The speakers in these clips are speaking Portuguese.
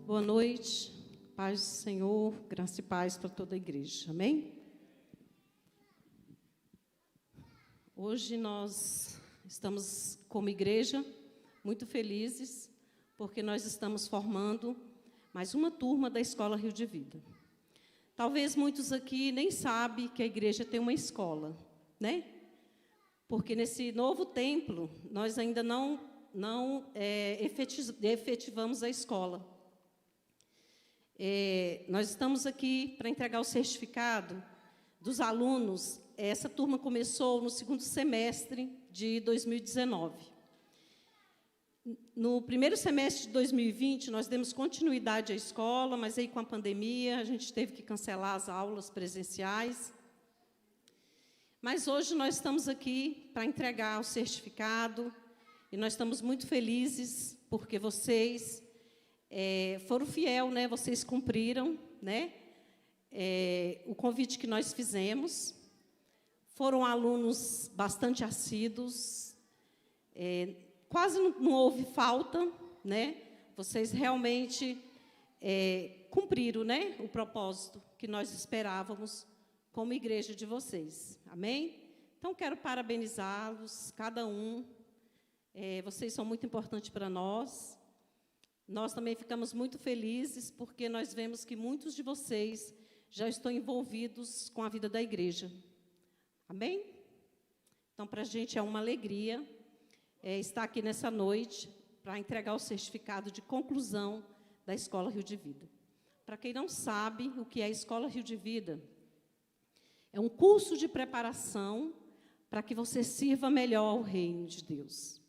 Boa noite, paz do Senhor, graça e paz para toda a igreja, amém? Hoje nós estamos, como igreja, muito felizes, porque nós estamos formando mais uma turma da Escola Rio de Vida. Talvez muitos aqui nem sabem que a igreja tem uma escola, né? Porque nesse novo templo, nós ainda não efetivamos a escola. Nós estamos aqui para entregar o certificado dos alunos. Essa turma começou no segundo semestre de 2019. No primeiro semestre de 2020, nós demos continuidade à escola, mas aí com a pandemia a gente teve que cancelar as aulas presenciais. Mas hoje nós estamos aqui para entregar o certificado e nós estamos muito felizes porque vocês foram fiel, né? Vocês cumpriram, né? O convite que nós fizemos. Foram alunos bastante assíduos, quase não houve falta, né? Vocês realmente cumpriram, né, o propósito que nós esperávamos como igreja de vocês. Amém? Então, quero parabenizá-los, cada um. Vocês são muito importantes para nós. Nós também ficamos muito felizes, porque nós vemos que muitos de vocês já estão envolvidos com a vida da igreja. Amém? Então, para a gente é uma alegria estar aqui nessa noite para entregar o certificado de conclusão da Escola Rio de Vida. Para quem não sabe o que é a Escola Rio de Vida, é um curso de preparação para que você sirva melhor ao reino de Deus.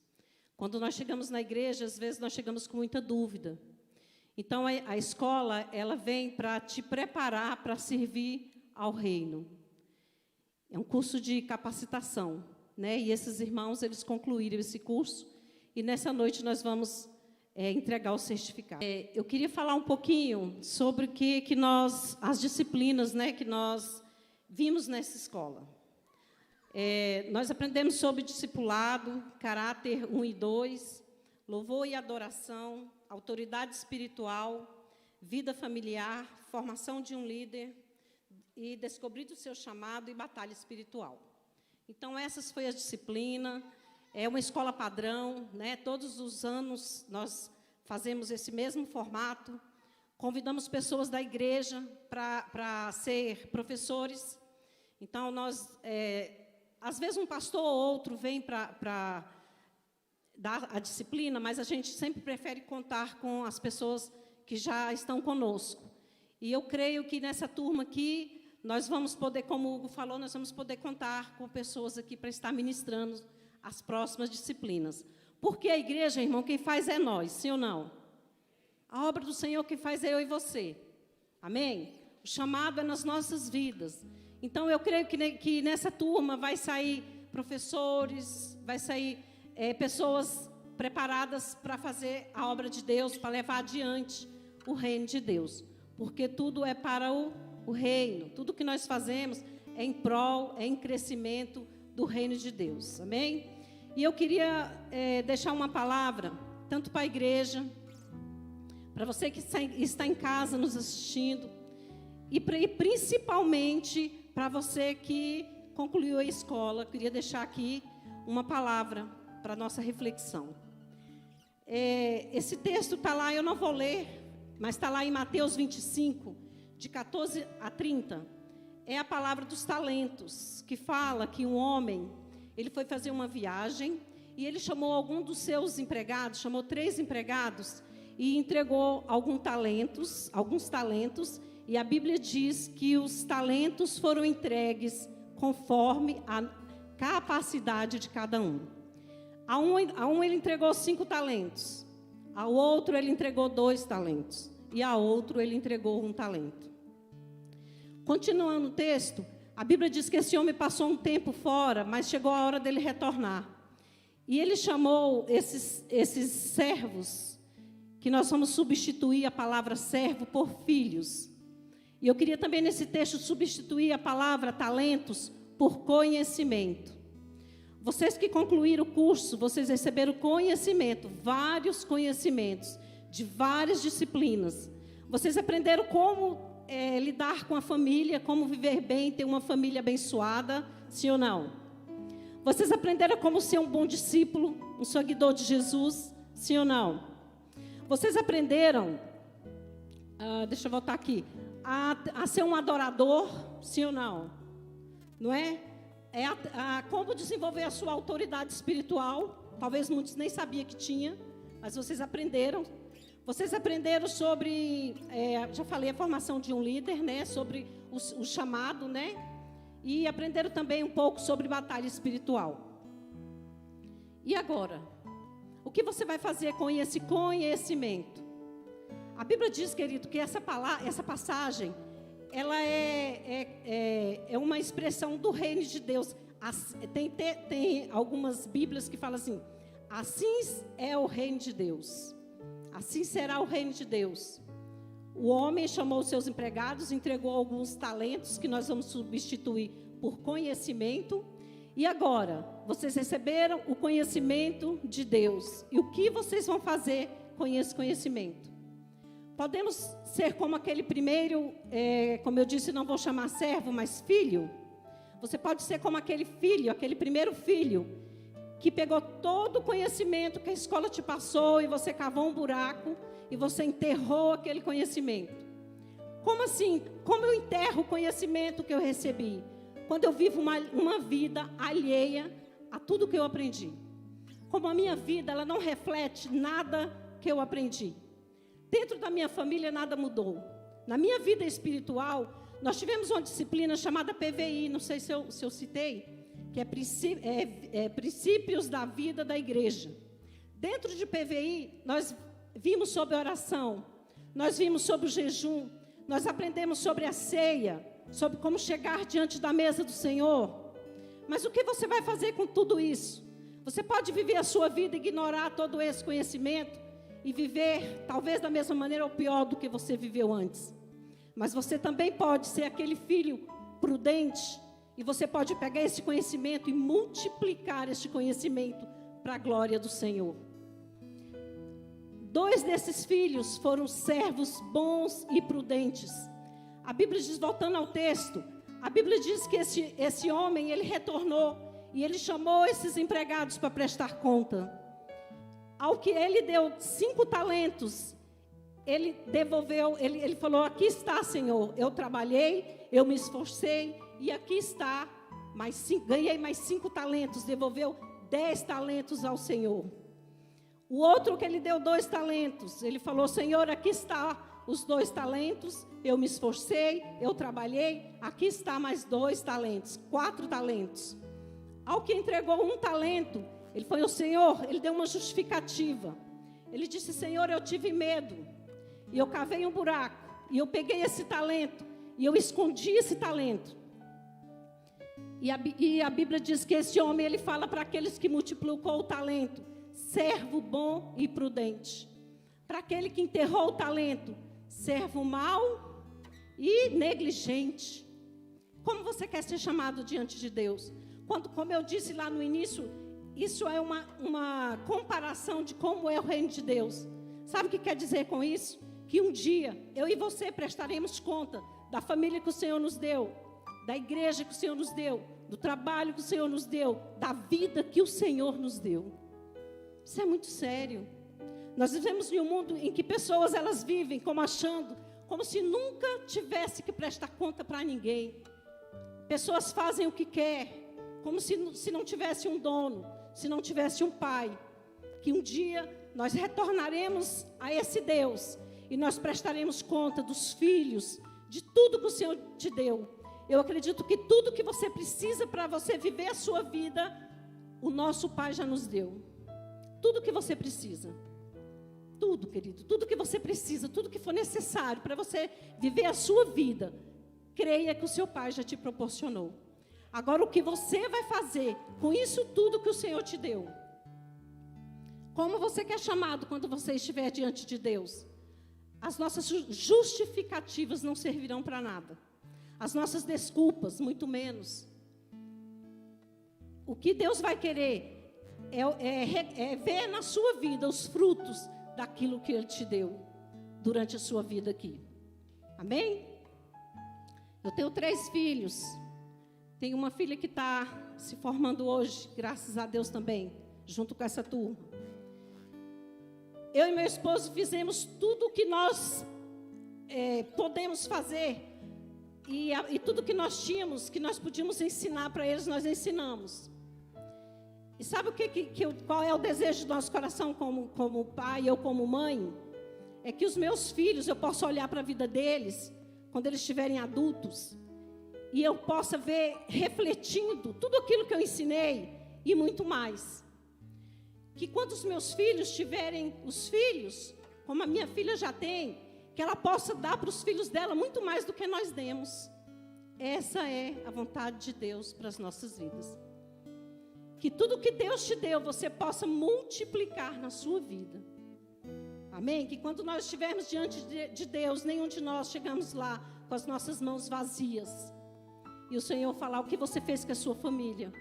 Quando nós chegamos na igreja, às vezes nós chegamos com muita dúvida. Então, a escola, ela vem para te preparar para servir ao reino. É um curso de capacitação, né? E esses irmãos, eles concluíram esse curso. E nessa noite nós vamos entregar o certificado. Eu queria falar um pouquinho sobre o que as disciplinas, né, que nós vimos nessa escola. Nós aprendemos sobre discipulado, caráter 1 e 2, louvor e adoração, autoridade espiritual, vida familiar, formação de um líder e descobrir o seu chamado e batalha espiritual. Então, essas foi a disciplina, é uma escola padrão, né? Todos os anos nós fazemos esse mesmo formato, convidamos pessoas da igreja para ser professores. Então, às vezes um pastor ou outro vem para dar a disciplina, mas a gente sempre prefere contar com as pessoas que já estão conosco. E eu creio que nessa turma aqui, nós vamos poder, como o Hugo falou, nós vamos poder contar com pessoas aqui para estar ministrando as próximas disciplinas. Porque a igreja, irmão, quem faz é nós, sim ou não? A obra do Senhor quem faz é eu e você. Amém? O chamado é nas nossas vidas. Então, eu creio que nessa turma vai sair professores, vai sair pessoas preparadas para fazer a obra de Deus, para levar adiante o reino de Deus. Porque tudo é para o reino, tudo que nós fazemos é em prol, é em crescimento do reino de Deus. Amém? E eu queria deixar uma palavra, tanto para a igreja, para você que está em casa nos assistindo, e principalmente para você que concluiu a escola. Eu queria deixar aqui uma palavra para a nossa reflexão. Esse texto está lá, eu não vou ler, mas está lá em Mateus 25, de 14 a 30. É a palavra dos talentos, que fala que um homem, ele foi fazer uma viagem e ele chamou algum dos seus empregados, chamou 3 empregados e entregou alguns talentos, e a Bíblia diz que os talentos foram entregues conforme a capacidade de cada um. A um ele entregou 5 talentos, ao outro ele entregou 2 talentos, e a outro ele entregou 1 talento. Continuando o texto, a Bíblia diz que esse homem passou um tempo fora, mas chegou a hora dele retornar. E ele chamou esses servos, que nós vamos substituir a palavra servo por filhos. E eu queria também nesse texto substituir a palavra talentos por conhecimento. Vocês que concluíram o curso, vocês receberam conhecimento, vários conhecimentos, de várias disciplinas. Vocês aprenderam como lidar com a família, como viver bem, ter uma família abençoada, sim ou não? Vocês aprenderam como ser um bom discípulo, um seguidor de Jesus, sim ou não? Vocês aprenderam, deixa eu voltar aqui, a ser um adorador, sim ou não? Não é? Como desenvolver a sua autoridade espiritual. Talvez muitos nem sabiam que tinha, mas vocês aprenderam. Vocês aprenderam sobre, já falei, a formação de um líder, né? Sobre o chamado, né? E aprenderam também um pouco sobre batalha espiritual. E agora? O que você vai fazer com esse conhecimento? A Bíblia diz, querido, que essa passagem, ela é uma expressão do reino de Deus. Tem algumas Bíblias que falam assim: assim é o reino de Deus. Assim será o reino de Deus. O homem chamou os seus empregados, entregou alguns talentos que nós vamos substituir por conhecimento. E agora, vocês receberam o conhecimento de Deus. E o que vocês vão fazer com esse conhecimento? Podemos ser como aquele primeiro, como eu disse, não vou chamar servo, mas filho. Você pode ser como aquele filho, aquele primeiro filho, que pegou todo o conhecimento que a escola te passou e você cavou um buraco e você enterrou aquele conhecimento. Como assim? Como eu enterro o conhecimento que eu recebi? Quando eu vivo uma vida alheia a tudo que eu aprendi. Como a minha vida, ela não reflete nada que eu aprendi. Dentro da minha família, nada mudou. Na minha vida espiritual, nós tivemos uma disciplina chamada PVI, não sei se eu citei, que é Princípios da Vida da Igreja. Dentro de PVI, nós vimos sobre oração, nós vimos sobre o jejum, nós aprendemos sobre a ceia, sobre como chegar diante da mesa do Senhor. Mas o que você vai fazer com tudo isso? Você pode viver a sua vida e ignorar todo esse conhecimento e viver, talvez da mesma maneira ou pior do que você viveu antes. Mas você também pode ser aquele filho prudente e você pode pegar esse conhecimento e multiplicar esse conhecimento para a glória do Senhor. 2 desses filhos foram servos bons e prudentes. A Bíblia diz, voltando ao texto, a Bíblia diz que esse homem, ele retornou e ele chamou esses empregados para prestar conta. Ao que ele deu 5 talentos, ele devolveu, ele falou: aqui está, Senhor, eu trabalhei, eu me esforcei, e aqui está, ganhei mais 5 talentos, devolveu 10 talentos ao Senhor. O outro que ele deu 2 talentos, ele falou: Senhor, aqui está os 2 talentos, eu me esforcei, eu trabalhei, aqui está mais 2 talentos, 4 talentos. Ao que entregou 1 talento, ele foi ao Senhor, ele deu uma justificativa. Ele disse: Senhor, eu tive medo, e eu cavei um buraco, e eu peguei esse talento, e eu escondi esse talento. E a Bíblia diz que esse homem, ele fala para aqueles que multiplicou o talento: servo bom e prudente. Para aquele que enterrou o talento: servo mau e negligente. Como você quer ser chamado diante de Deus? Como eu disse lá no início, isso é uma comparação de como é o reino de Deus. Sabe o que quer dizer com isso? Que um dia, eu e você prestaremos conta da família que o Senhor nos deu, da igreja que o Senhor nos deu, do trabalho que o Senhor nos deu, da vida que o Senhor nos deu. Isso é muito sério. Nós vivemos em um mundo em que pessoas, elas vivem como se nunca tivesse que prestar conta para ninguém. Pessoas fazem o que quer, como se não tivesse um dono, se não tivesse um pai. Que um dia nós retornaremos a esse Deus e nós prestaremos conta dos filhos, de tudo que o Senhor te deu. Eu acredito que tudo que você precisa para você viver a sua vida, o nosso Pai já nos deu. Tudo que você precisa. Tudo, querido. Tudo que você precisa, tudo que for necessário para você viver a sua vida, creia que o seu Pai já te proporcionou. Agora, o que você vai fazer com isso tudo que o Senhor te deu? Como você quer chamado quando você estiver diante de Deus? As nossas justificativas não servirão para nada. As nossas desculpas, muito menos. O que Deus vai querer é ver na sua vida os frutos daquilo que Ele te deu durante a sua vida aqui. Amém? Eu tenho 3 filhos. Tenho uma filha que está se formando hoje, graças a Deus também, junto com essa turma. Eu e meu esposo fizemos tudo o que nós podemos fazer. E tudo que nós tínhamos, que nós podíamos ensinar para eles, nós ensinamos. E sabe qual é o desejo do nosso coração como pai, eu como mãe? É que os meus filhos, eu possa olhar para a vida deles, quando eles estiverem adultos, e eu possa ver refletindo tudo aquilo que eu ensinei e muito mais. Que quando os meus filhos tiverem os filhos, como a minha filha já tem, que ela possa dar para os filhos dela muito mais do que nós demos. Essa é a vontade de Deus para as nossas vidas. Que tudo que Deus te deu, você possa multiplicar na sua vida. Amém? Que quando nós estivermos diante de Deus, nenhum de nós chegamos lá com as nossas mãos vazias. E o Senhor falar o que você fez com a sua família.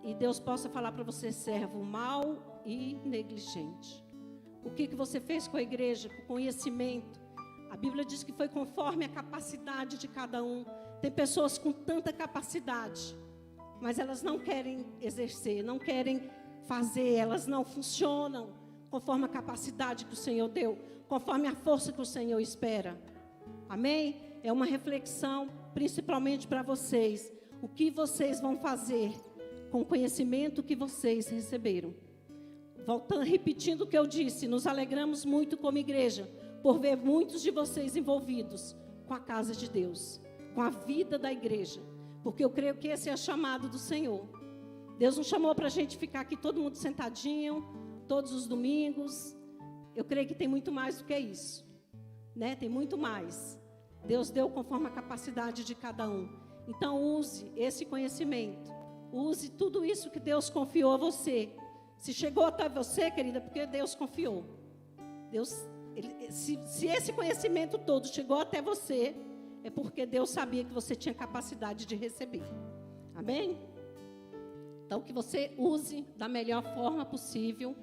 E Deus possa falar para você, servo mau e negligente. O que você fez com a igreja, com o conhecimento? A Bíblia diz que foi conforme a capacidade de cada um. Tem pessoas com tanta capacidade, mas elas não querem exercer, não querem fazer, elas não funcionam conforme a capacidade que o Senhor deu, conforme a força que o Senhor espera. Amém? É uma reflexão, principalmente para vocês. O que vocês vão fazer com o conhecimento que vocês receberam? Voltando, repetindo o que eu disse, nos alegramos muito como igreja, por ver muitos de vocês envolvidos com a casa de Deus, com a vida da igreja, porque eu creio que esse é o chamado do Senhor. Deus não chamou para a gente ficar aqui todo mundo sentadinho, todos os domingos. Eu creio que tem muito mais do que isso, né? Tem muito mais. Deus deu conforme a capacidade de cada um. Então use esse conhecimento, use tudo isso que Deus confiou a você. Se chegou até você, querida, porque Deus confiou. Se esse conhecimento todo chegou até você, é porque Deus sabia que você tinha capacidade de receber. Amém? Então, que você use da melhor forma possível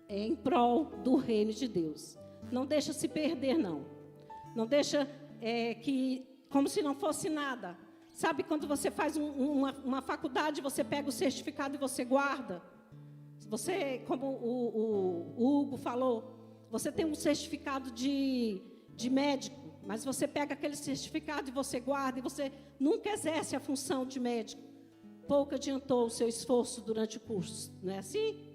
em prol do reino de Deus. Não deixa se perder, não. Não deixa como se não fosse nada. Sabe quando você faz uma faculdade, você pega o certificado e você guarda? Você, como o Hugo falou, você tem um certificado de médico, mas você pega aquele certificado e você guarda, e você nunca exerce a função de médico. Pouco adiantou o seu esforço durante o curso, não é assim?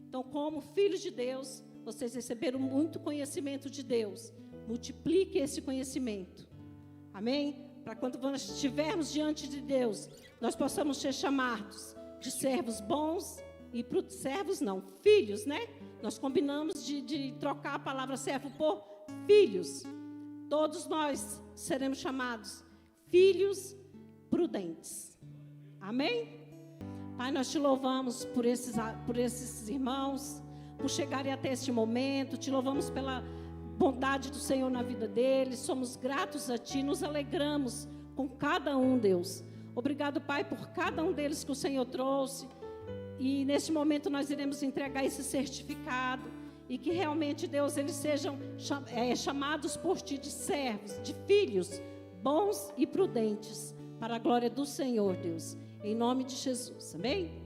Então, como filhos de Deus, vocês receberam muito conhecimento de Deus. Multiplique esse conhecimento. Amém? Para quando nós estivermos diante de Deus, nós possamos ser chamados de servos bons. E para os servos não, filhos, né? Nós combinamos de trocar a palavra servo por filhos. Todos nós seremos chamados filhos prudentes. Amém? Pai, nós te louvamos por esses irmãos, por chegarem até este momento. Te louvamos pela bondade do Senhor na vida deles. Somos gratos a Ti, nos alegramos com cada um, Deus. Obrigado, Pai, por cada um deles que o Senhor trouxe. E neste momento nós iremos entregar esse certificado. E que realmente, Deus, eles sejam chamados por Ti de servos, de filhos bons e prudentes. Para a glória do Senhor, Deus. Em nome de Jesus. Amém?